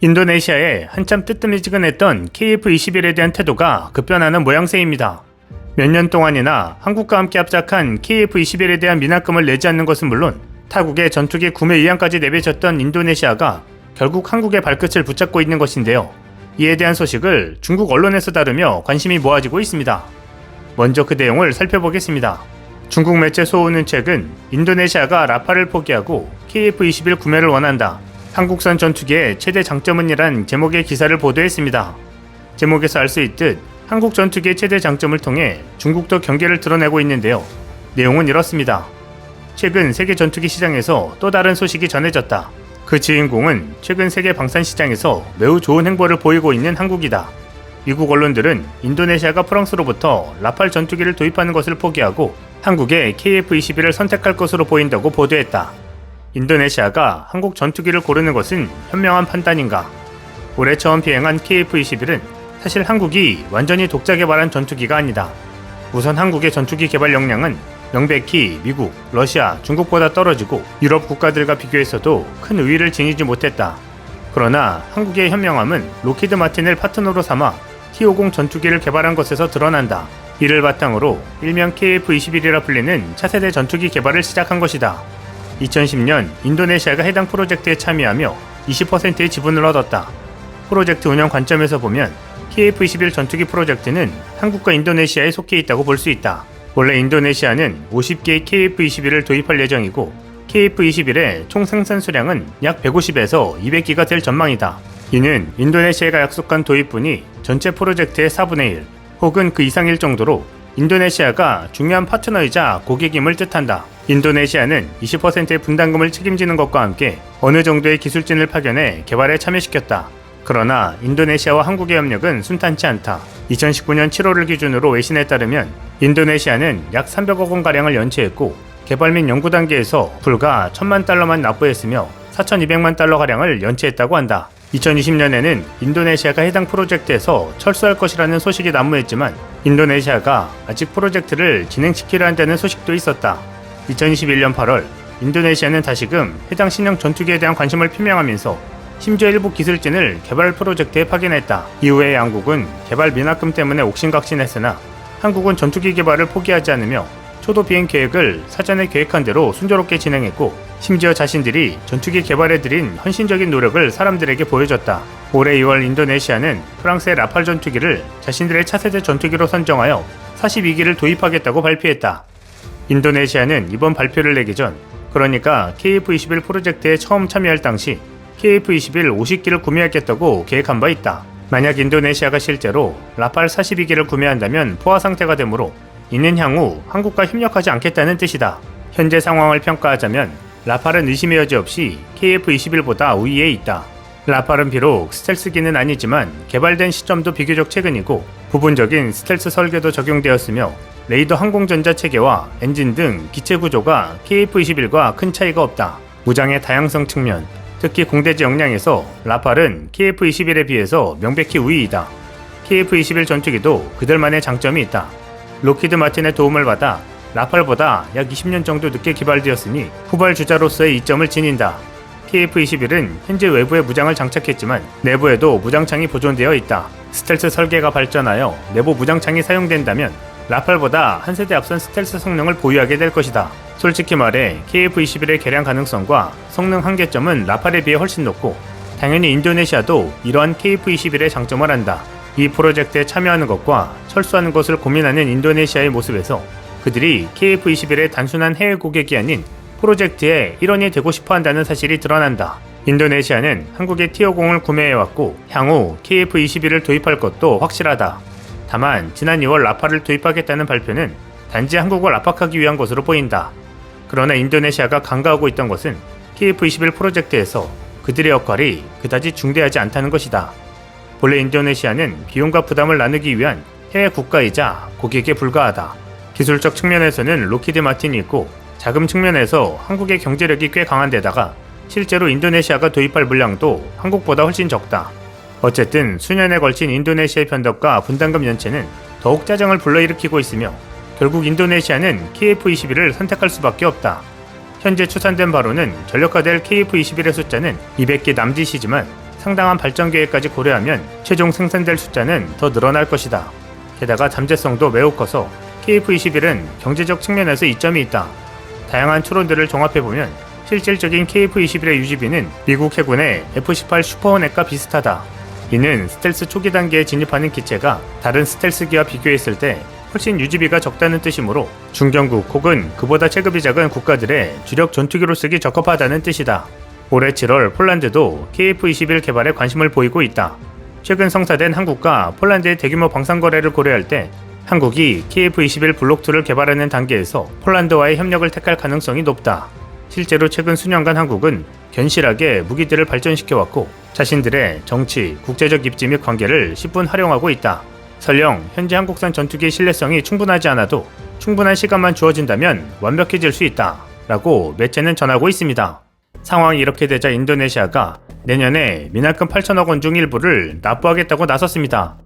인도네시아에 한참 뜨뜻미지근했던 KF-21에 대한 태도가 급변하는 모양새입니다. 몇 년 동안이나 한국과 함께 합작한 KF-21에 대한 미납금을 내지 않는 것은 물론 타국의 전투기 구매 의향까지 내비쳤던 인도네시아가 결국 한국의 발끝을 붙잡고 있는 것인데요. 이에 대한 소식을 중국 언론에서 다루며 관심이 모아지고 있습니다. 먼저 그 내용을 살펴보겠습니다. 중국 매체 소우는 최근 인도네시아가 라팔을 포기하고 KF-21 구매를 원한다. 한국산 전투기의 최대 장점은 이란 제목의 기사를 보도했습니다. 제목에서 알 수 있듯 한국 전투기의 최대 장점을 통해 중국도 경계를 드러내고 있는데요. 내용은 이렇습니다. 최근 세계 전투기 시장에서 또 다른 소식이 전해졌다. 그 주인공은 최근 세계 방산 시장에서 매우 좋은 행보를 보이고 있는 한국이다. 미국 언론들은 인도네시아가 프랑스로부터 라팔 전투기를 도입하는 것을 포기하고 한국의 KF-21을 선택할 것으로 보인다고 보도했다. 인도네시아가 한국 전투기를 고르는 것은 현명한 판단인가? 올해 처음 비행한 KF-21은 사실 한국이 완전히 독자 개발한 전투기가 아니다. 우선 한국의 전투기 개발 역량은 명백히 미국, 러시아, 중국보다 떨어지고 유럽 국가들과 비교했어도 큰 우위를 지니지 못했다. 그러나 한국의 현명함은 로키드 마틴을 파트너로 삼아 T-50 전투기를 개발한 것에서 드러난다. 이를 바탕으로 일명 KF-21이라 불리는 차세대 전투기 개발을 시작한 것이다. 2010년 인도네시아가 해당 프로젝트에 참여하며 20%의 지분을 얻었다. 프로젝트 운영 관점에서 보면 KF-21 전투기 프로젝트는 한국과 인도네시아에 속해 있다고 볼 수 있다. 원래 인도네시아는 50개의 KF-21을 도입할 예정이고 KF-21의 총 생산 수량은 약 150에서 200기가 될 전망이다. 이는 인도네시아가 약속한 도입분이 전체 프로젝트의 4분의 1 혹은 그 이상일 정도로 인도네시아가 중요한 파트너이자 고객임을 뜻한다. 인도네시아는 20%의 분담금을 책임지는 것과 함께 어느 정도의 기술진을 파견해 개발에 참여시켰다. 그러나 인도네시아와 한국의 협력은 순탄치 않다. 2019년 7월을 기준으로 외신에 따르면 인도네시아는 약 300억 원가량을 연체했고 개발 및 연구 단계에서 불과 1000만 달러만 납부했으며 4200만 달러가량을 연체했다고 한다. 2020년에는 인도네시아가 해당 프로젝트에서 철수할 것이라는 소식이 난무했지만 인도네시아가 아직 프로젝트를 진행시키려 한다는 소식도 있었다. 2021년 8월 인도네시아는 다시금 해당 신형 전투기에 대한 관심을 표명하면서 심지어 일부 기술진을 개발 프로젝트에 파견했다. 이후에 양국은 개발 미납금 때문에 옥신각신했으나 한국은 전투기 개발을 포기하지 않으며 초도 비행 계획을 사전에 계획한 대로 순조롭게 진행했고 심지어 자신들이 전투기 개발에 들인 헌신적인 노력을 사람들에게 보여줬다. 올해 2월 인도네시아는 프랑스의 라팔 전투기를 자신들의 차세대 전투기로 선정하여 42기를 도입하겠다고 발표했다. 인도네시아는 이번 발표를 내기 전, 그러니까 KF-21 프로젝트에 처음 참여할 당시 KF-21 50기를 구매하겠다고 계획한 바 있다. 만약 인도네시아가 실제로 라팔 42기를 구매한다면 포화 상태가 되므로 이는 향후 한국과 협력하지 않겠다는 뜻이다. 현재 상황을 평가하자면 라팔은 의심의 여지 없이 KF-21보다 우위에 있다. 라팔은 비록 스텔스기는 아니지만 개발된 시점도 비교적 최근이고 부분적인 스텔스 설계도 적용되었으며 레이더 항공전자 체계와 엔진 등 기체 구조가 KF-21과 큰 차이가 없다. 무장의 다양성 측면, 특히 공대지 역량에서 라팔은 KF-21에 비해서 명백히 우위이다. KF-21 전투기도 그들만의 장점이 있다. 로키드 마틴의 도움을 받아 라팔보다 약 20년 정도 늦게 개발되었으니 후발주자로서의 이점을 지닌다. KF-21은 현재 외부에 무장을 장착했지만 내부에도 무장창이 보존되어 있다. 스텔스 설계가 발전하여 내부 무장창이 사용된다면 라팔보다 한 세대 앞선 스텔스 성능을 보유하게 될 것이다. 솔직히 말해 KF-21의 개량 가능성과 성능 한계점은 라팔에 비해 훨씬 높고 당연히 인도네시아도 이러한 KF-21의 장점을 안다. 이 프로젝트에 참여하는 것과 철수하는 것을 고민하는 인도네시아의 모습에서 그들이 KF-21의 단순한 해외 고객이 아닌 프로젝트의 일원이 되고 싶어 한다는 사실이 드러난다. 인도네시아는 한국의 T-50을 구매해왔고 향후 KF-21을 도입할 것도 확실하다. 다만 지난 2월 라팔을 도입하겠다는 발표는 단지 한국을 압박하기 위한 것으로 보인다. 그러나 인도네시아가 간과하고 있던 것은 KF-21 프로젝트에서 그들의 역할이 그다지 중대하지 않다는 것이다. 본래 인도네시아는 비용과 부담을 나누기 위한 해외 국가이자 고객에 불과하다. 기술적 측면에서는 로키드 마틴이 있고 자금 측면에서 한국의 경제력이 꽤 강한 데다가 실제로 인도네시아가 도입할 물량도 한국보다 훨씬 적다. 어쨌든 수년에 걸친 인도네시아의 변덕과 분담금 연체는 더욱 짜증을 불러일으키고 있으며 결국 인도네시아는 KF-21을 선택할 수밖에 없다. 현재 추산된 바로는 전력화될 KF-21의 숫자는 200개 남짓이지만 상당한 발전 계획까지 고려하면 최종 생산될 숫자는 더 늘어날 것이다. 게다가 잠재성도 매우 커서 KF-21은 경제적 측면에서 이점이 있다. 다양한 추론들을 종합해보면 실질적인 KF-21의 유지비는 미국 해군의 F-18 슈퍼호넷과 비슷하다. 이는 스텔스 초기 단계에 진입하는 기체가 다른 스텔스기와 비교했을 때 훨씬 유지비가 적다는 뜻이므로 중견국 혹은 그보다 체급이 작은 국가들의 주력 전투기로 쓰기 적합하다는 뜻이다. 올해 7월 폴란드도 KF-21 개발에 관심을 보이고 있다. 최근 성사된 한국과 폴란드의 대규모 방산 거래를 고려할 때 한국이 KF-21 블록2를 개발하는 단계에서 폴란드와의 협력을 택할 가능성이 높다. 실제로 최근 수년간 한국은 견실하게 무기들을 발전시켜왔고 자신들의 정치, 국제적 입지 및 관계를 10분 활용하고 있다. 설령 현재 한국산 전투기의 신뢰성이 충분하지 않아도 충분한 시간만 주어진다면 완벽해질 수 있다. 라고 매체는 전하고 있습니다. 상황이 이렇게 되자 인도네시아가 내년에 미납금 8천억 원 중 일부를 납부하겠다고 나섰습니다.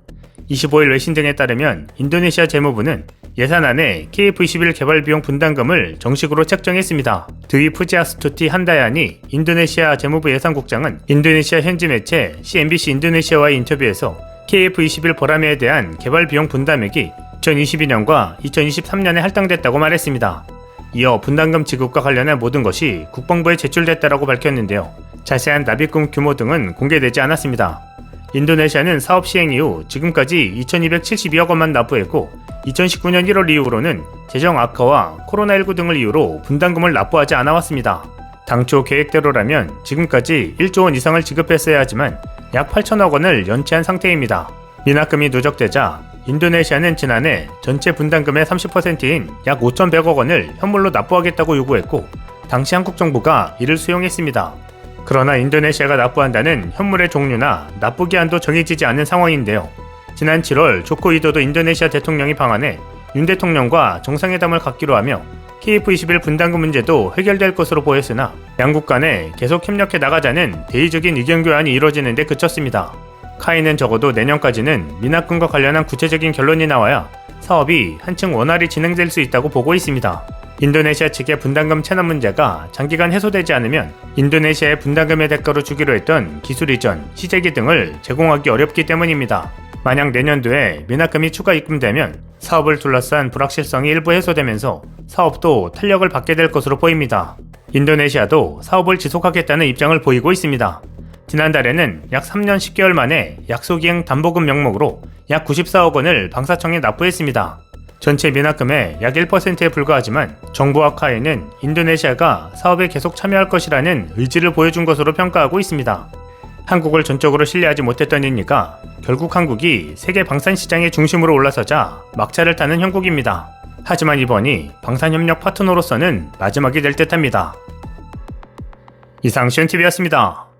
25일 외신 등에 따르면 인도네시아 재무부는 예산안에 KF-21 개발 비용 분담금을 정식으로 책정했습니다. 드위 푸지아스투티 한다야니 인도네시아 재무부 예산국장은 인도네시아 현지 매체 CNBC 인도네시아와의 인터뷰에서 KF-21 보라매에 대한 개발 비용 분담액이 2022년과 2023년에 할당됐다고 말했습니다. 이어 분담금 지급과 관련한 모든 것이 국방부에 제출됐다고 밝혔는데요. 자세한 납입금 규모 등은 공개되지 않았습니다. 인도네시아는 사업 시행 이후 지금까지 2272억 원만 납부했고 2019년 1월 이후로는 재정 악화와 코로나19 등을 이유로 분담금을 납부하지 않아왔습니다. 당초 계획대로라면 지금까지 1조 원 이상을 지급했어야 하지만 약 8천억 원을 연체한 상태입니다. 미납금이 누적되자 인도네시아는 지난해 전체 분담금의 30%인 약 5,100억 원을 현물로 납부하겠다고 요구했고 당시 한국 정부가 이를 수용했습니다. 그러나 인도네시아가 납부한다는 현물의 종류나 납부 기한도 정해지지 않은 상황인데요. 지난 7월 조코 위도도 인도네시아 대통령이 방한해 윤 대통령과 정상회담을 갖기로 하며 KF-21 분담금 문제도 해결될 것으로 보였으나 양국 간에 계속 협력해 나가자는 대의적인 의견 교환이 이뤄지는 데 그쳤습니다. 카이는 적어도 내년까지는 미납금과 관련한 구체적인 결론이 나와야 사업이 한층 원활히 진행될 수 있다고 보고 있습니다. 인도네시아 측의 분담금 체납 문제가 장기간 해소되지 않으면 인도네시아의 분담금의 대가로 주기로 했던 기술 이전, 시제기 등을 제공하기 어렵기 때문입니다. 만약 내년도에 미납금이 추가 입금되면 사업을 둘러싼 불확실성이 일부 해소되면서 사업도 탄력을 받게 될 것으로 보입니다. 인도네시아도 사업을 지속하겠다는 입장을 보이고 있습니다. 지난달에는 약 3년 10개월 만에 약속이행 담보금 명목으로 약 94억 원을 방사청에 납부했습니다. 전체 미납금의 약 1%에 불과하지만 정부와 카이는 인도네시아가 사업에 계속 참여할 것이라는 의지를 보여준 것으로 평가하고 있습니다. 한국을 전적으로 신뢰하지 못했던 이니까 결국 한국이 세계 방산 시장의 중심으로 올라서자 막차를 타는 형국입니다. 하지만 이번이 방산협력 파트너로서는 마지막이 될 듯합니다. 이상 시온TV였습니다.